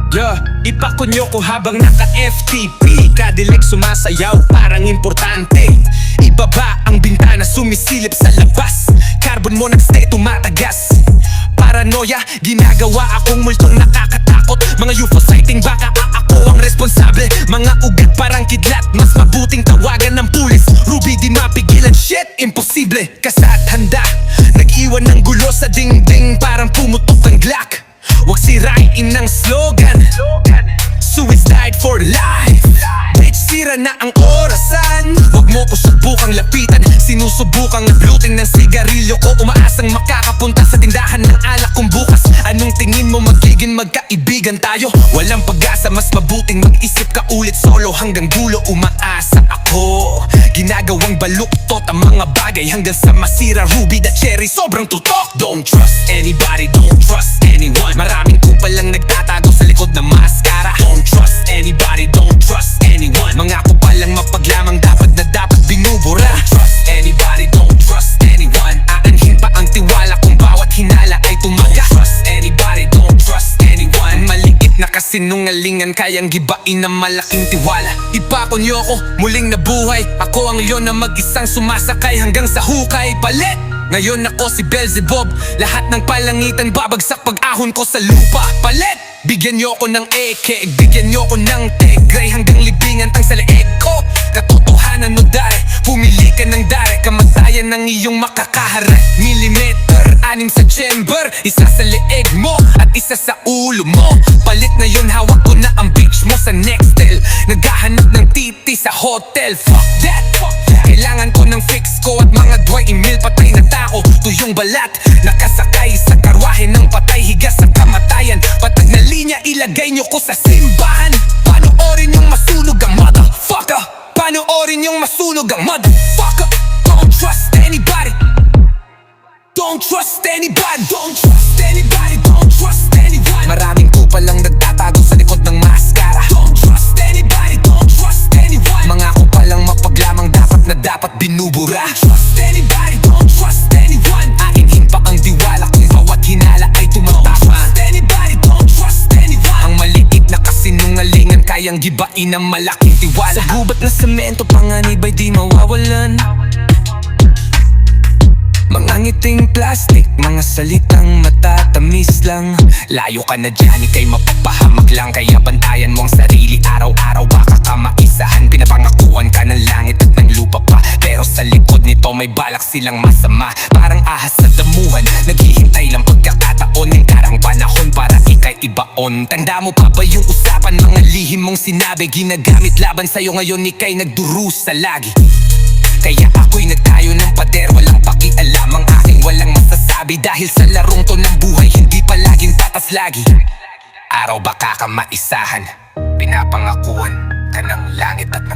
Ipakunyo ko habang naka-FTP Cadillac sumasayaw parang importante. Ibaba ang bintana sumisilip sa labas. Carbon monoxide tumatagas. Paranoia, ginagawa akong multong nakakatakot. Mga UFO sighting baka ako ang responsable. Mga ugat parang kidlat, mas mabuting tawagan ng pulis. Ruby di mapigilan, shit, imposible. Kasa't handa, nag-iwan ng gulo sa dingding parang pumutok ang Glock. Huwag sirain ng slogan, suicide for life. Bitch, sira na ang orasan. Huwag mo ko subukang lapitan. Sinusubukang naglutin ng sigarilyo ko. Umaasang makakapunta sa tindahan ng alak kong bukas. Anong tingin mo magiging magkaibigan tayo? Walang pag-asa, mas mabuting mag-isip ka ulit. Solo hanggang dulo umaasa ako. Ginagawang baluktot ang mga bagay hanggang sa masira. Ruby the cherry, sobrang tutok. Don't trust anybody, don't trust anyone. Maraming kupal lang nagtatago sa likod ng maskara. Don't trust anybody, don't trust anyone. Mga kupal lang mapaglamang dapat na dapat binubura. Don't trust anybody, don't trust anyone. Aanhin pa ang tiwala kung bawat hinala ay tumaga. Don't trust anybody, don't trust anyone. Maliit na kasinungalingan kayang gibain ng malaking tiwala. Ipakunyo ko, muling nabuhay. Ako ang leon na mag-isang sumasakay hanggang sa hukay. Palit! Ngayon ako si Beelzebub. Lahat ng palangitan babagsak pag-ahon ko sa lupa. Palit! Bigyan niyo ko ng AK, bigyan niyo ko ng Tigray hanggang libingan tang sa leeg ko. Katotohanan o dare, pumili ka ng dare. Kamatayan ng iyong makakaharap. Millimeter, 6 sa chamber, isa sa leeg mo at isa sa ulo mo. Palit na yun, hawak ko na ang bitch mo sa Nextel. Naghahanap ng titi sa hotel. Fuck that, fuck that. Kailangan ko ng fix ko at mga Dwight Emil patay na tao. Tuyong balat, nakasakay sa karwahe ng patay. Higa sa kamatayan, patag na linya ilagay nyo ko sa simbahan. Panoorin yung masunog ang motherfucker. Panoorin yung masunog ang motherfucker. Don't trust anybody. Don't trust anybody. Don't trust anybody. Don't trust anyone. Maraming kupal lang nagtatago sa likod ng maskara. Don't trust anybody. Don't trust anyone. Mga kupal lang mapaglamang dapat na dapat binubura. Don't trust anybody. Don't trust anyone. Aanhin pa ang diwala kung bawat hinala ay tumatama. Don't trust anybody. Don't trust anyone. Ang maliit na kasinungalingan kayang gibain ng malaking tiwala. Sa gubat na semento panganib ay di mawawalan. Mga ngiting plastic, mga salitang matatamis lang. Layo ka na dyan, ikay mapapahamak lang. Kaya bantayan mo ang sarili araw-araw, baka ka maisahan. Pinapangakuan ka ng langit at ng lupa pa, pero sa likod nito may balak silang masama. Parang ahas sa damuhan, naghihintay lang pagkakataon ng karang panahon para ikay ibaon. Tanda mo pa ba yung usapan, mga lihim mong sinabi? Ginagamit laban sa'yo ngayon, ikay nagdurusa lagi. Kaya ako'y nagtayo ng pader, walang pakialam ang aking walang masasabi. Dahil sa larong to ng buhay, hindi palaging patas lagi. Araw baka ka maisahan, pinapangakuan ka ng langit at